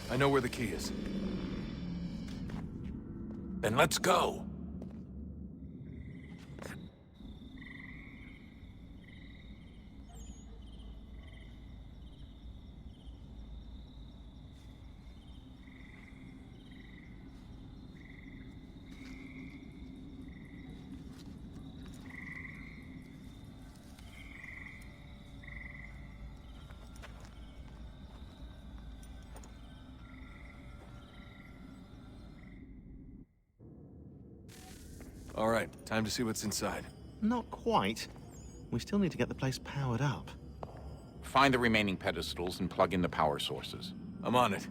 I know where the key is. Then let's go! All right, time to see what's inside. Not quite. We still need to get the place powered up. Find the remaining pedestals and plug in the power sources. I'm on it.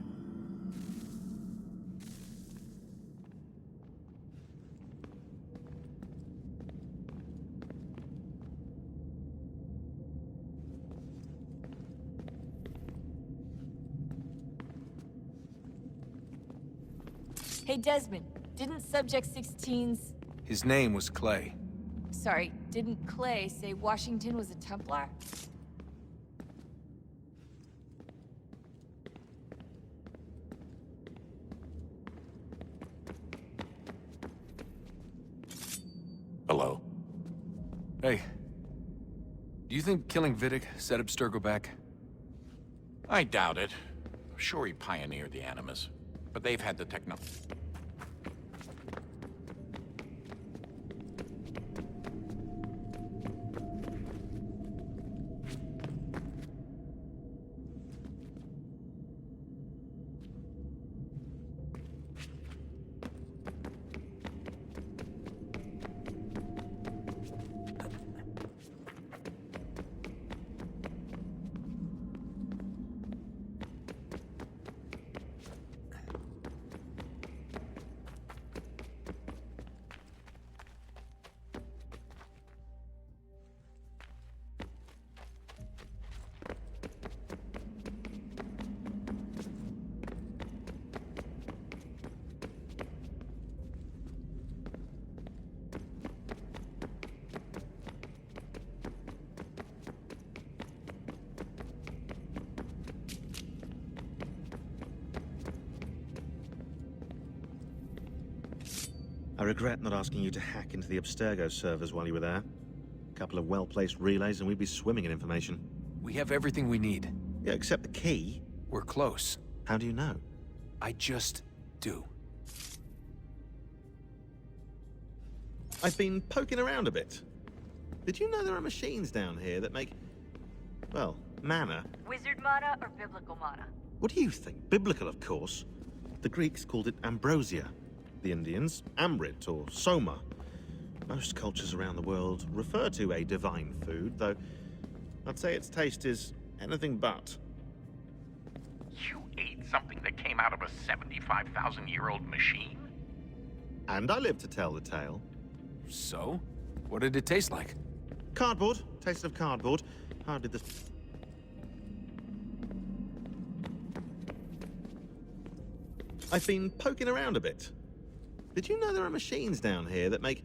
Hey, Desmond, didn't Subject 16's... His name was Clay. Sorry, didn't Clay say Washington was a Templar? Hello? Hey. Do you think killing Vidic set Abstergo back? I doubt it. Sure, he pioneered the Animus, but they've had the technology. I regret not asking you to hack into the Abstergo servers while you were there. A couple of well-placed relays and we'd be swimming in information. We have everything we need. Yeah, except the key. We're close. How do you know? I just do. I've been poking around a bit. Did you know there are machines down here that make, well, mana? Wizard mana or biblical mana? What do you think? Biblical, of course. The Greeks called it ambrosia. The Indians, amrit or soma. Most cultures around the world refer to a divine food, though I'd say its taste is anything but. You ate something that came out of a 75,000-year-old machine? And I live to tell the tale. So? What did it taste like? Cardboard. Taste of cardboard. How did this... I've been poking around a bit. Did you know there are machines down here that make,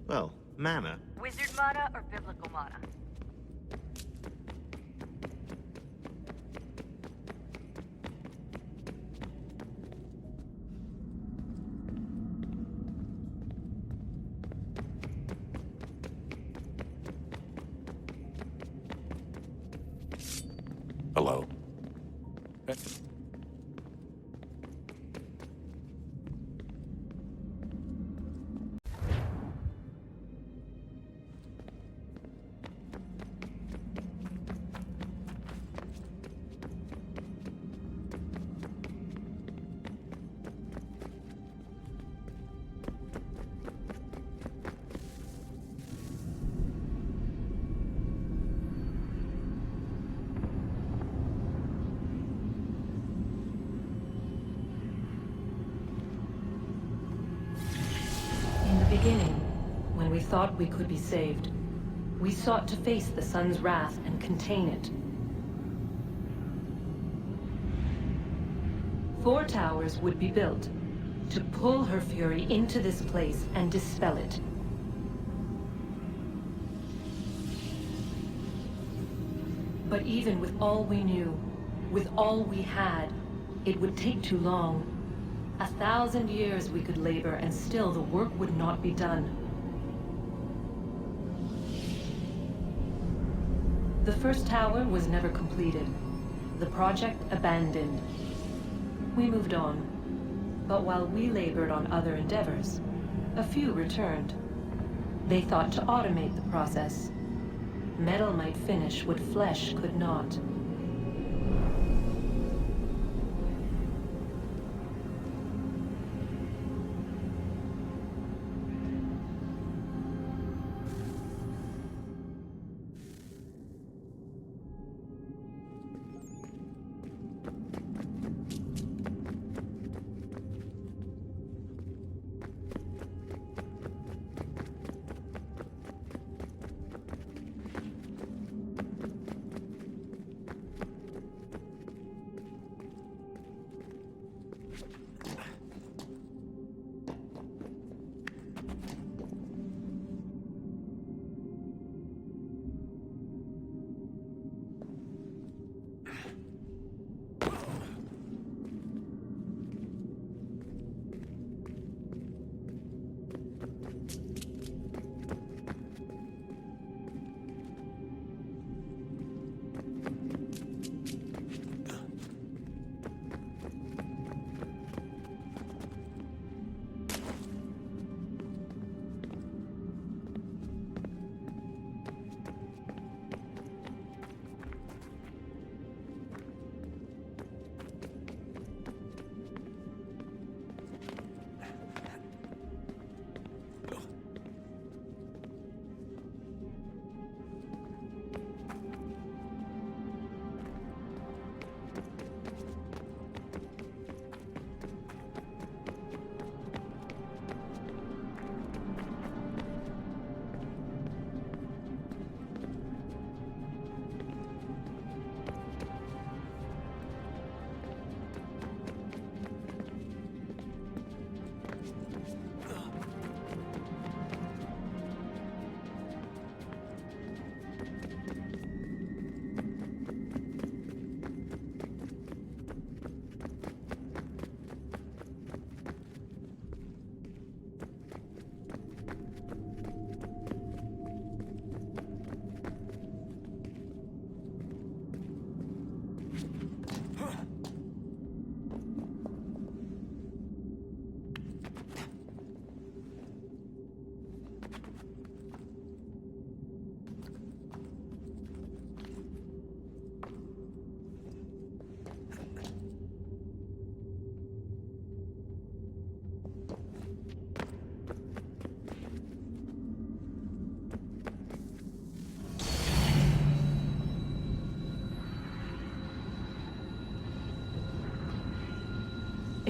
well, mana? Wizard mana or biblical mana? Hello? Beginning, when we thought we could be saved, we sought to face the sun's wrath and contain it. 4 towers would be built to pull her fury into this place and dispel it. But even with all we knew, with all we had, It would take too long. 1,000 years we could labor, and still the work would not be done. The first tower was never completed. The project abandoned. We moved on. But while we labored on other endeavors, a few returned. They thought to automate the process. Metal might finish what flesh could not.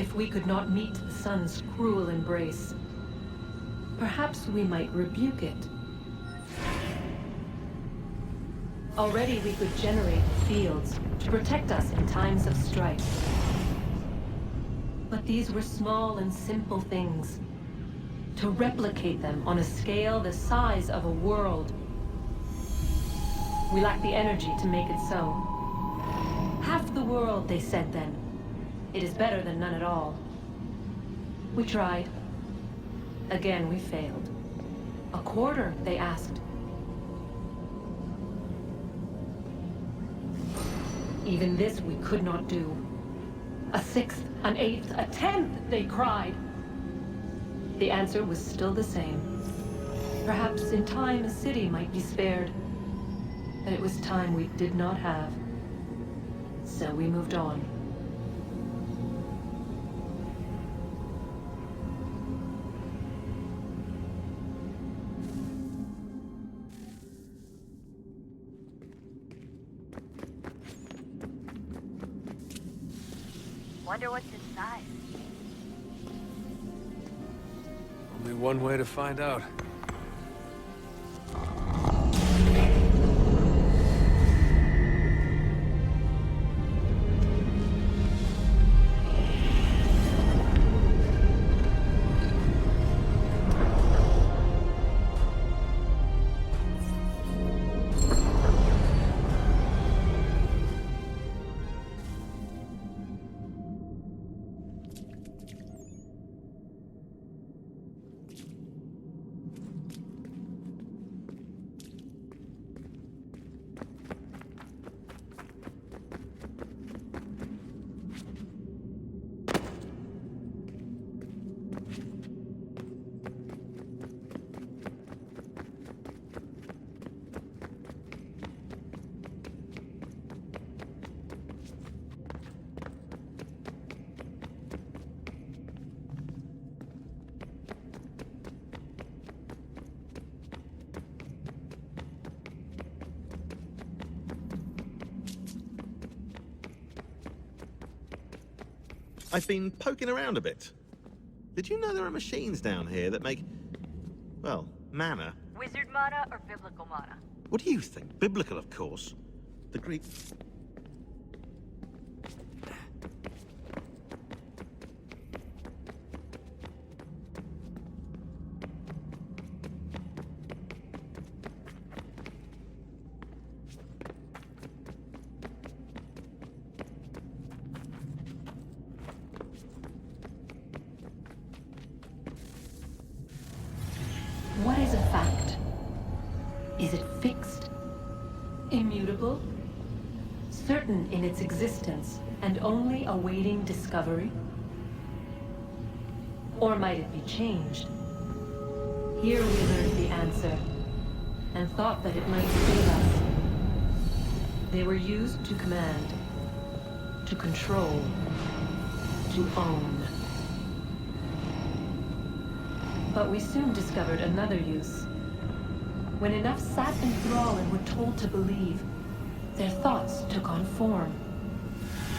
If we could not meet the sun's cruel embrace, perhaps we might rebuke it. Already we could generate fields to protect us in times of strife. But these were small and simple things. To replicate them on a scale the size of a world, we lack the energy to make it so. Half the world, they said then. It is better than none at all. We tried. Again, we failed. A quarter, they asked. Even this we could not do. A sixth, an eighth, a tenth, they cried. The answer was still the same. Perhaps in time a city might be spared. But it was time we did not have. So we moved on. Wonder what's inside. Only one way to find out. I've been poking around a bit. Did you know there are machines down here that make, well, mana? Wizard mana or biblical mana? What do you think? Biblical, of course. The Greek... What is a fact? Is it fixed? Immutable? Certain in its existence and only awaiting discovery? Or might it be changed? Here we learned the answer, and thought that it might save us. They were used to command, to control, to own. But we soon discovered another use. When enough sat in thrall and were told to believe, their thoughts took on form.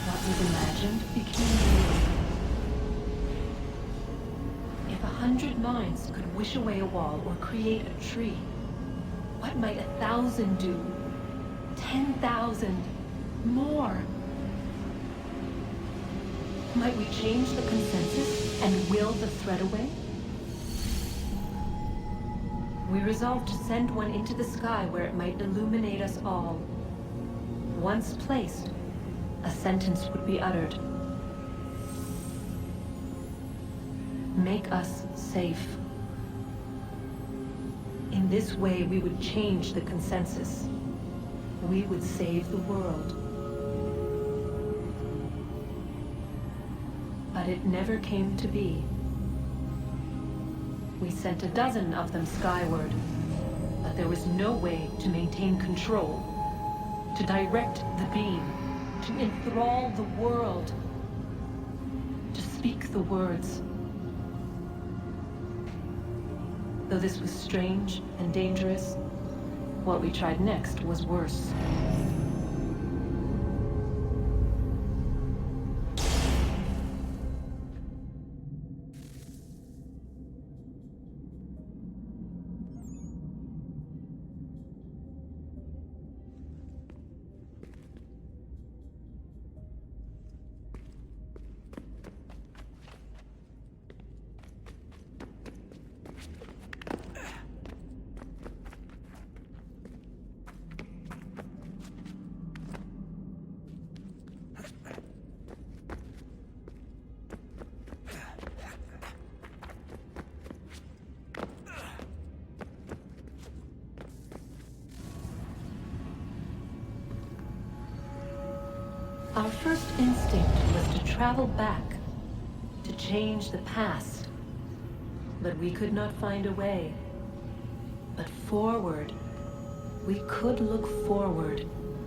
What was imagined became real. If 100 minds could wish away a wall or create a tree, what might 1,000 do? 10,000? More? Might we change the consensus and will the threat away? We resolved to send one into the sky where it might illuminate us all. Once placed, a sentence would be uttered. Make us safe. In this way, we would change the consensus. We would save the world. But it never came to be. We sent a dozen of them skyward, but there was no way to maintain control, to direct the beam, to enthrall the world, to speak the words. Though this was strange and dangerous, what we tried next was worse. Our first instinct was to travel back, to change the past. But we could not find a way. But forward, we could look forward.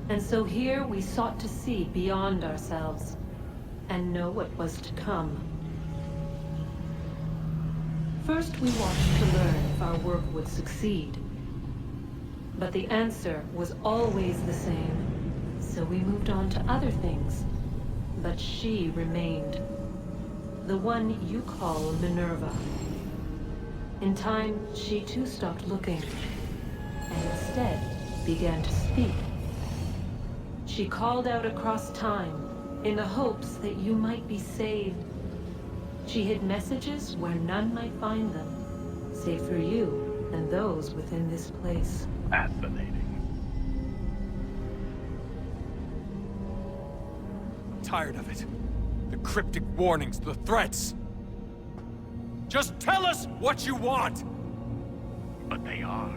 And so here we sought to see beyond ourselves, and know what was to come. First we watched to learn if our work would succeed. But the answer was always the same. So we moved on to other things, but she remained. The one you call Minerva. In time, she too stopped looking, and instead began to speak. She called out across time, in the hopes that you might be saved. She hid messages where none might find them, save for you and those within this place. Fascinating. Tired of it. The cryptic warnings, the threats. Just tell us what you want! But they are.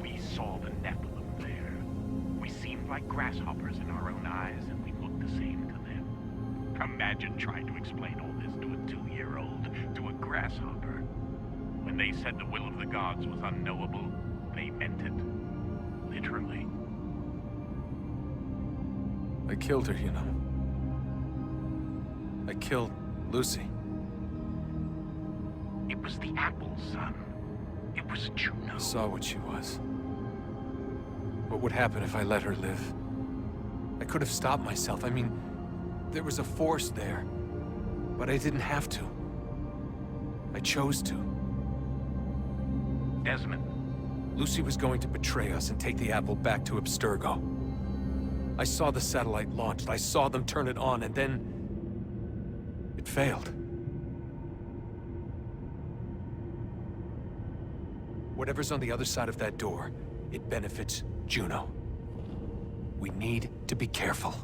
We saw the Nephilim there. We seemed like grasshoppers in our own eyes, and we looked the same to them. Imagine trying to explain all this to a 2-year-old, to a grasshopper. When they said the will of the gods was unknowable, they meant it. Literally. I killed her, you know. I killed Lucy. It was the apple, son. It was Juno. I saw what she was. What would happen if I let her live? I could have stopped myself. I mean, there was a force there. But I didn't have to. I chose to. Desmond, Lucy was going to betray us and take the apple back to Abstergo. I saw the satellite launched, I saw them turn it on, and then... it failed. Whatever's on the other side of that door, it benefits Juno. We need to be careful.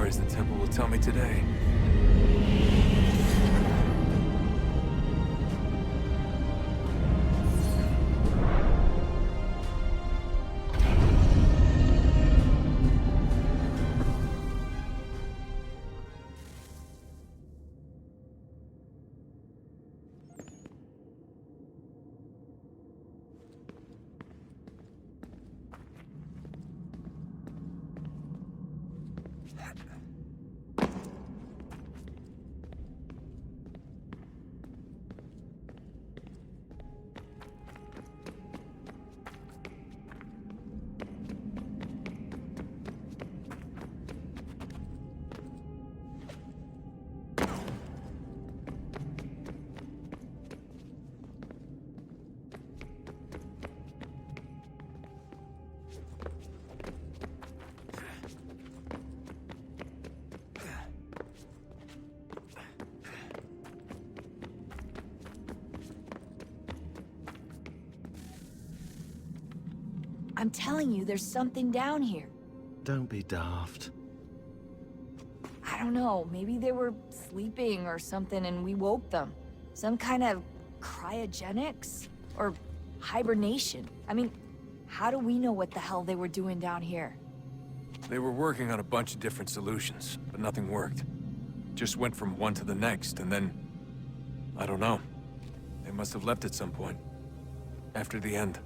The temple will tell me today. I'm telling you, there's something down here. Don't be daft. I don't know, maybe they were sleeping or something and we woke them. Some kind of cryogenics? Or hibernation? I mean, how do we know what the hell they were doing down here? They were working on a bunch of different solutions, but nothing worked. Just went from one to the next, and then... I don't know. They must have left at some point. After the end.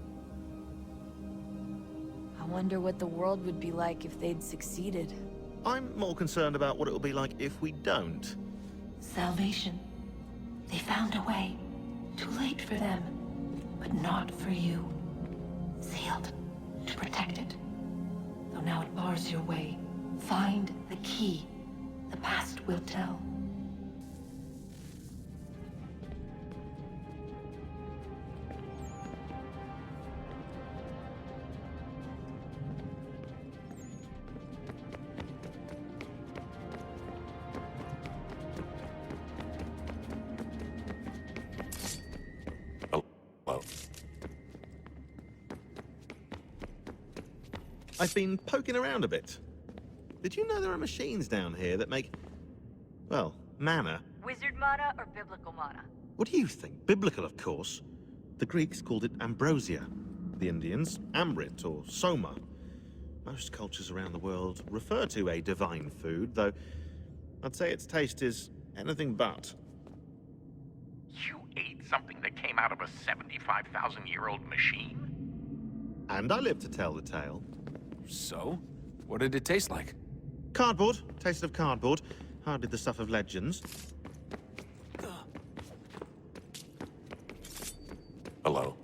I wonder what the world would be like if they'd succeeded. I'm more concerned about what it will be like if we don't. Salvation. They found a way. Too late for them, but not for you. Sealed to protect it. Though now it bars your way. Find the key. The past will tell. Hello. I've been poking around a bit. Did you know there are machines down here that make, well, mana? Wizard mana or biblical mana? What do you think? Biblical, of course. The Greeks called it ambrosia. The Indians, ambrit or soma. Most cultures around the world refer to a divine food, though I'd say its taste is anything but. You ate something that came out of a 75,000-year-old machine? And I live to tell the tale. So? What did it taste like? Cardboard. Taste of cardboard. Hardly the stuff of legends. Hello.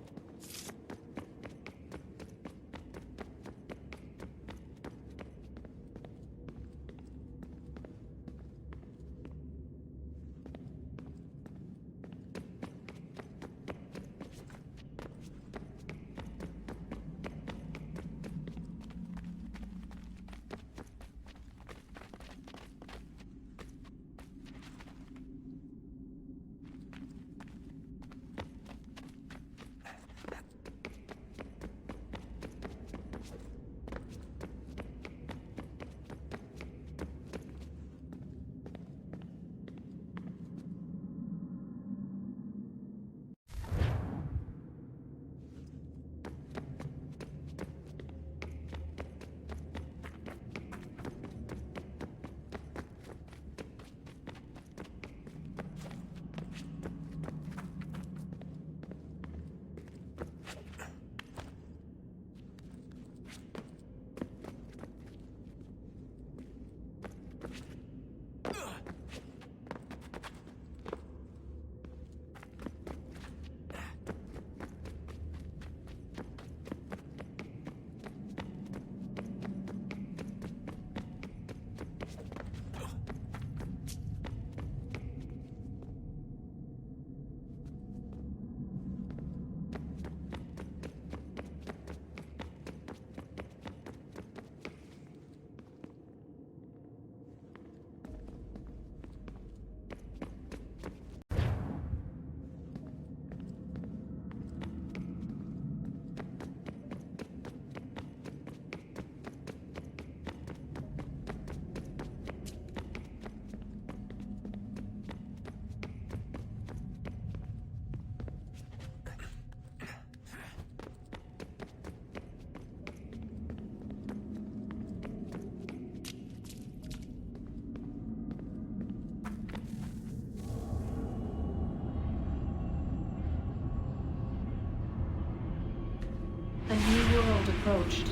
A new world approached,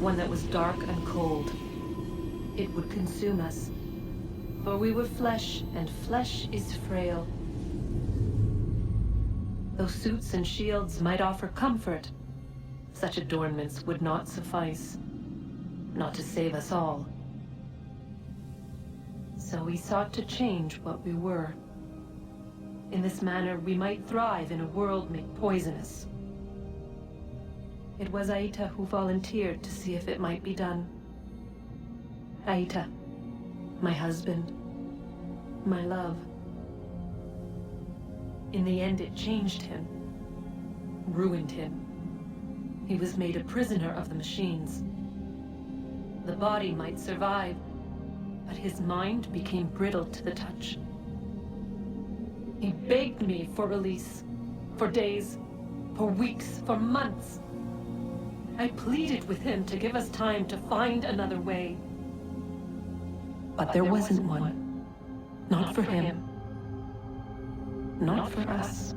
one that was dark and cold. It would consume us, for we were flesh, and flesh is frail. Though suits and shields might offer comfort, such adornments would not suffice, not to save us all. So we sought to change what we were. In this manner, we might thrive in a world made poisonous. It was Aita who volunteered to see if it might be done. Aita, my husband, my love. In the end, it changed him, ruined him. He was made a prisoner of the machines. The body might survive, but his mind became brittle to the touch. He begged me for release, for days, for weeks, for months. I pleaded with him to give us time to find another way. But there wasn't one. Not for him. Not for us.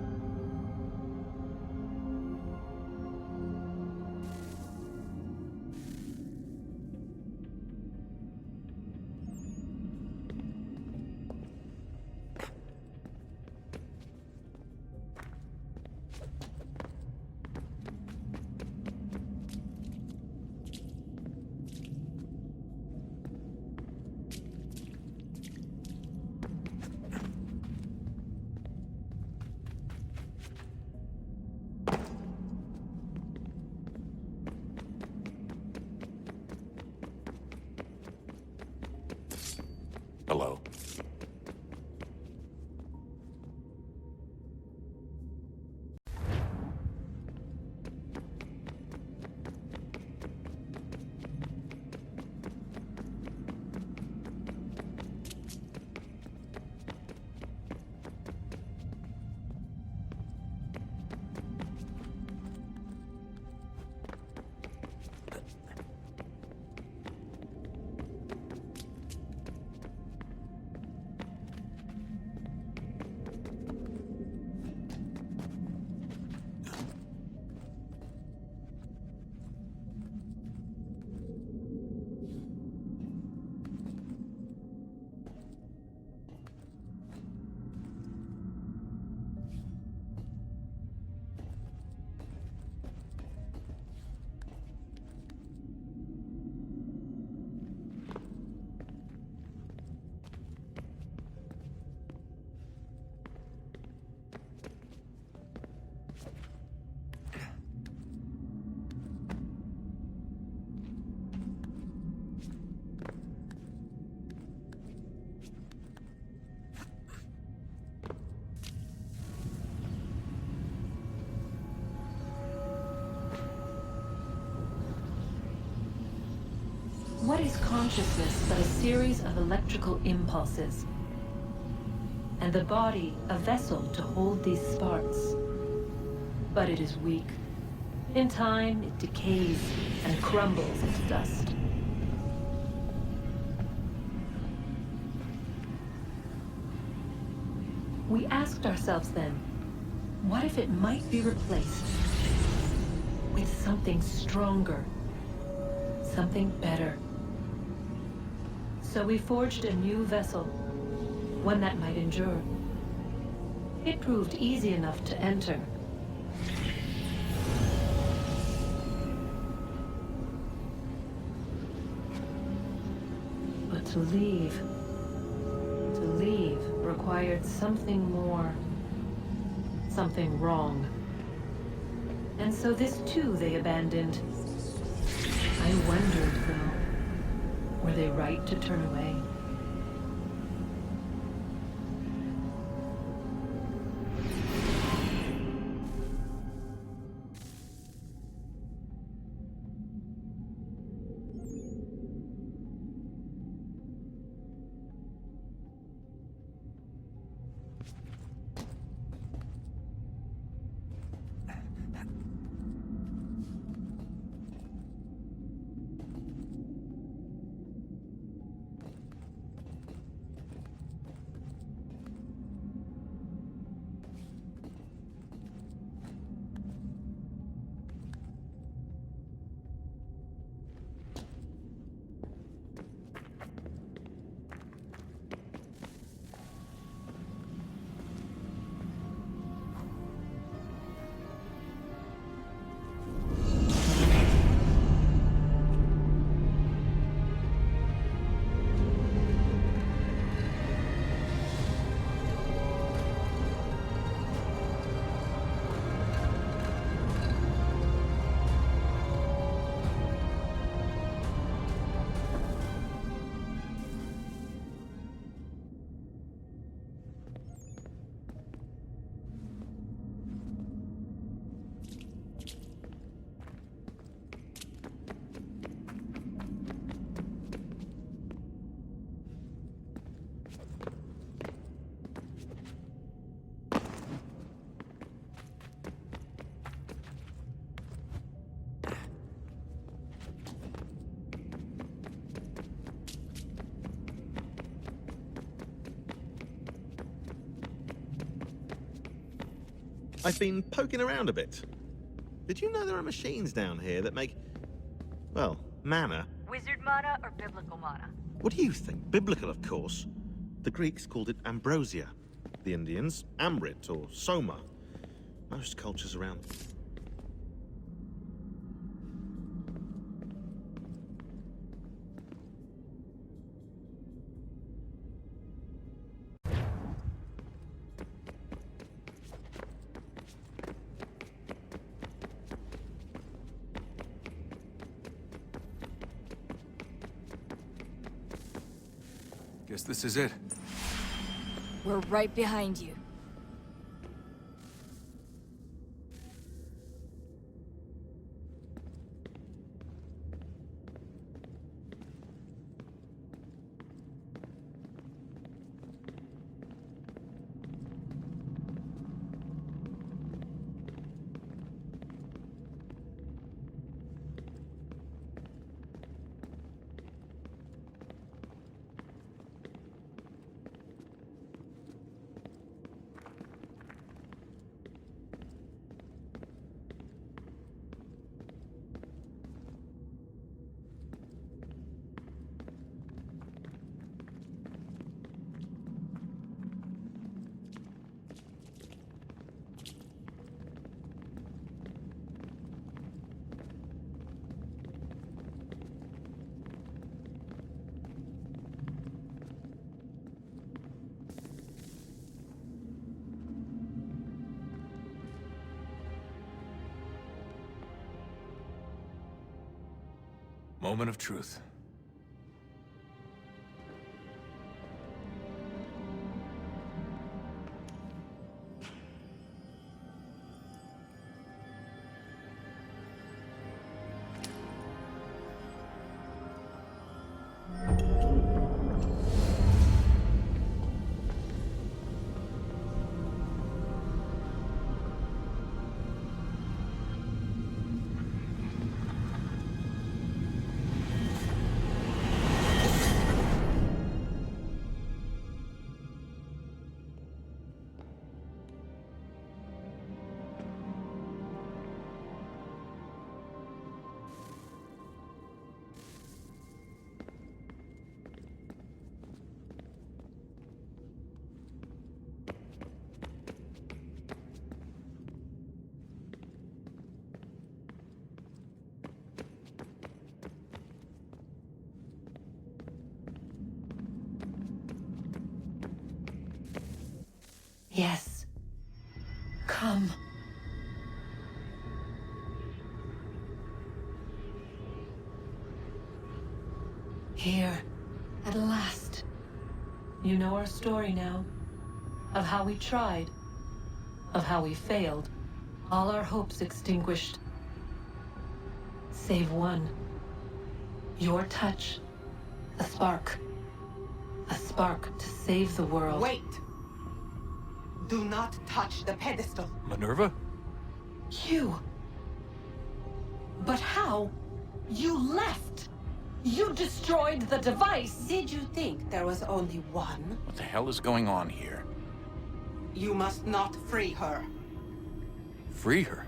Hello. What is consciousness but a series of electrical impulses? And the body a vessel to hold these sparks. But it is weak. In time, it decays and crumbles into dust. We asked ourselves then, what if it might be replaced with something stronger, something better? So we forged a new vessel, one that might endure. It proved easy enough to enter. But to leave required something more, something wrong. And so this too they abandoned. I wondered, though, were they right to turn away? I've been poking around a bit. Did you know there are machines down here that make, well, mana? Wizard mana or biblical mana? What do you think? Biblical, of course. The Greeks called it ambrosia. The Indians, amrit or soma. Most cultures around... Guess this is it. We're right behind you. Moment of truth. Yes. Come. Here, at last. You know our story now. Of how we tried. Of how we failed. All our hopes extinguished. Save one. Your touch. A spark. A spark to save the world. Wait! Do not touch the pedestal. Minerva? You. But how? You left. You destroyed the device. Did you think there was only one? What the hell is going on here? You must not free her. Free her?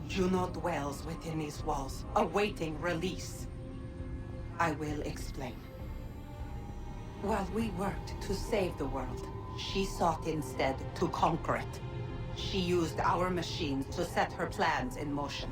Juno dwells within these walls, awaiting release. I will explain. While we worked to save the world, she sought instead to conquer it. She used our machines to set her plans in motion.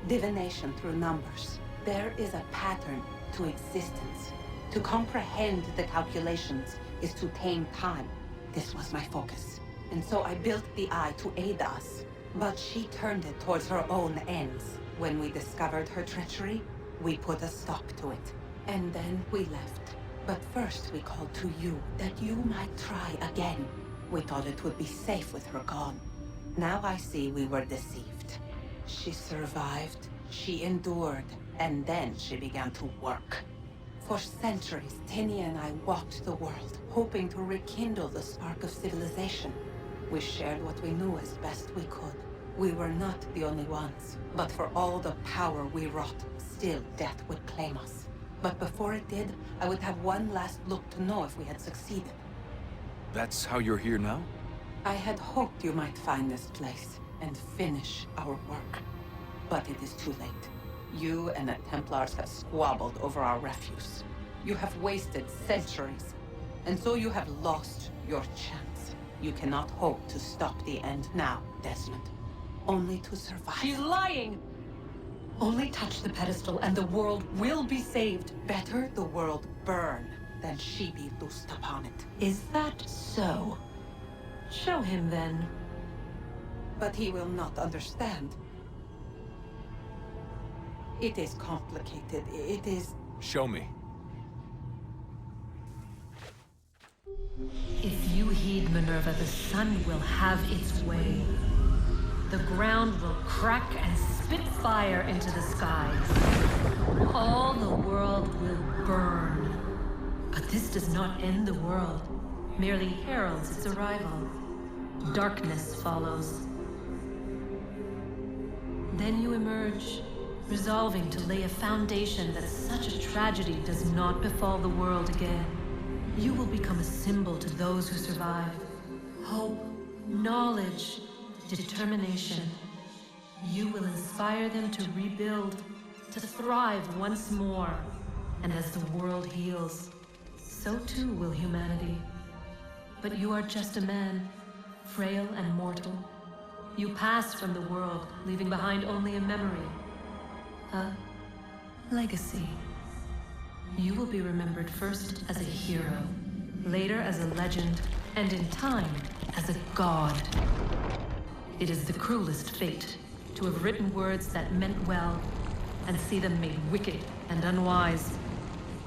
Divination through numbers. There is a pattern to existence. To comprehend the calculations is to tame time. This was my focus. And so I built the eye to aid us. But she turned it towards her own ends. When we discovered her treachery, we put a stop to it. And then we left. But first we called to you, that you might try again. We thought it would be safe with her gone. Now I see we were deceived. She survived, she endured, and then she began to work. For centuries, Tinny and I walked the world, hoping to rekindle the spark of civilization. We shared what we knew as best we could. We were not the only ones, but for all the power we wrought, still death would claim us. But before it did, I would have one last look to know if we had succeeded. That's how you're here now? I had hoped you might find this place and finish our work. But it is too late. You and the Templars have squabbled over our refuse. You have wasted centuries, and so you have lost your chance. You cannot hope to stop the end now, Desmond. Only to survive. She's lying! Only touch the pedestal and the world will be saved. Better the world burn than she be loosed upon it. Is that so? Show him then. But he will not understand. It is complicated. It is... Show me. If you heed Minerva, the sun will have its way. The ground will crack and spit fire into the skies. All the world will burn. But this does not end the world, merely heralds its arrival. Darkness follows. Then you emerge, resolving to lay a foundation that such a tragedy does not befall the world again. You will become a symbol to those who survive. Hope, knowledge, determination. You will inspire them to rebuild, to thrive once more. And as the world heals, so too will humanity. But you are just a man, frail and mortal. You pass from the world, leaving behind only a memory. A legacy. You will be remembered first as a hero, later as a legend, and in time, as a god. It is the cruelest fate, to have written words that meant well, and see them made wicked and unwise.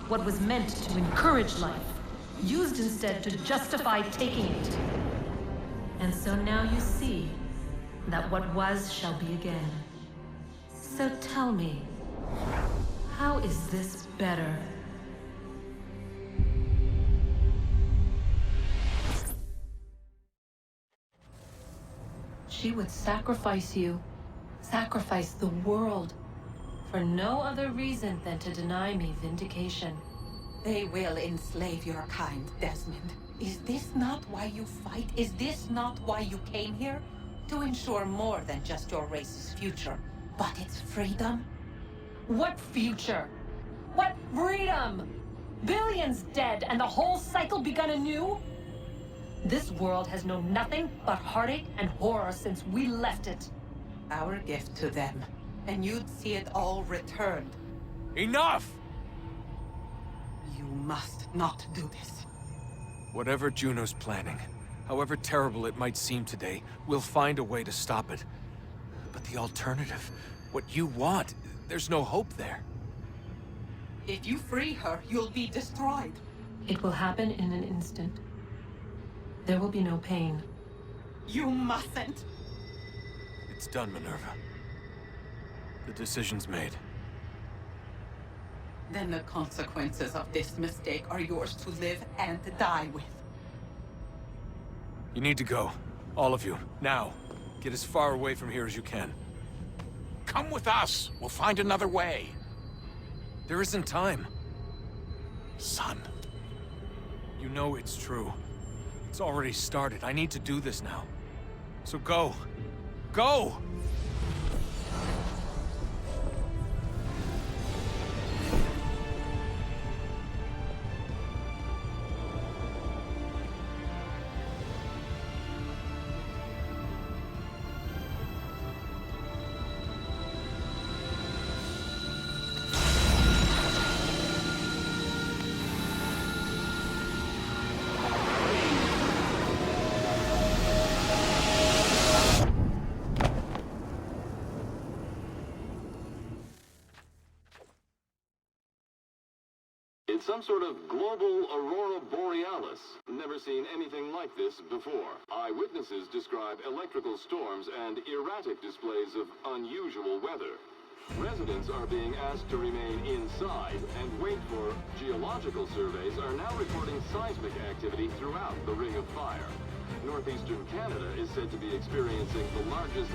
What was meant to encourage life, used instead to justify taking it. And so now you see that what was shall be again. So tell me, how is this better? She would sacrifice you, sacrifice the world, for no other reason than to deny me vindication. They will enslave your kind, Desmond. Is this not why you fight? Is this not why you came here? To ensure more than just your race's future, but its freedom? What future? What freedom? Billions dead and the whole cycle begun anew? This world has known nothing but heartache and horror since we left it. Our gift to them, and you'd see it all returned. Enough! You must not do this. Whatever Juno's planning, however terrible it might seem today, we'll find a way to stop it. But the alternative, what you want, there's no hope there. If you free her, you'll be destroyed. It will happen in an instant. There will be no pain. You mustn't. It's done, Minerva. The decision's made. Then the consequences of this mistake are yours to live and die with. You need to go. All of you. Now. Get as far away from here as you can. Come with us. We'll find another way. There isn't time. Son. You know it's true. It's already started. I need to do this now. So go. Go! It's some sort of global aurora borealis. Never seen anything like this before. Eyewitnesses describe electrical storms and erratic displays of unusual weather. Residents are being asked to remain inside and wait for geological surveys are now reporting seismic activity throughout the Ring of Fire. Northeastern Canada is said to be experiencing the largest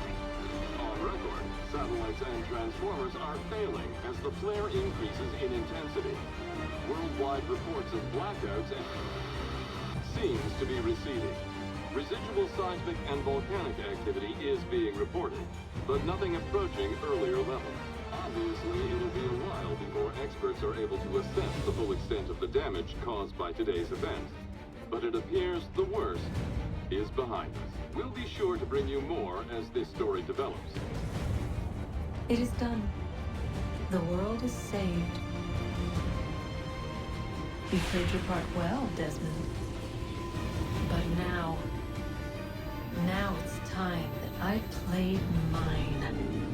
on record. Satellites and transformers are failing as the flare increases in intensity. Worldwide reports of blackouts and seems to be receding. Residual seismic and volcanic activity is being reported, but nothing approaching earlier levels. Obviously, it'll be a while before experts are able to assess the full extent of the damage caused by today's event. But it appears the worst is behind us. We'll be sure to bring you more as this story develops. It is done. The world is saved. You played your part well, Desmond. But now it's time that I played mine.